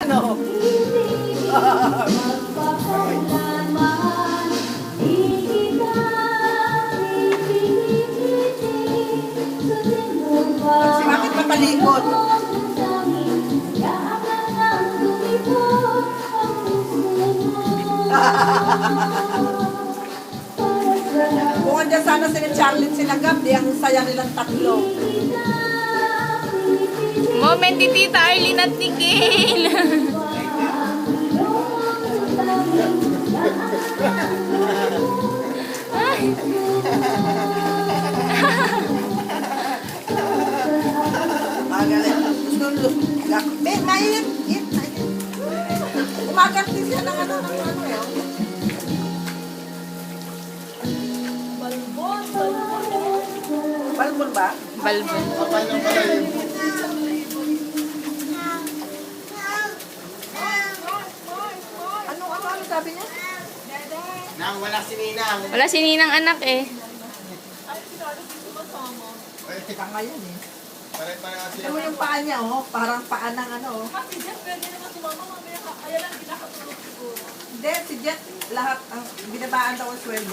Ano? Bakit matalikod? Kung andyan sana sila Charlene, sila Gab, di ang saya nilang tatlo. Moment ni Tita Arlene at ni Kale. Magaling. Mainit. Umaganti siya ng ano eh. Balbon ba? Balbon. Ano sabi niya? Nang wala si Ninang. Wala si Ninang anak eh. Tanga yan eh. Pare-pare kasi. Alam mo yung paa niya, oh. Parang paa ng ano, oh. Kasi dyan, pwede naman sumama mamaya ka. Ayan lang, kinakatulog siguro. Hindi, si Jet, lahat, ang binabaan daw ang sweldo.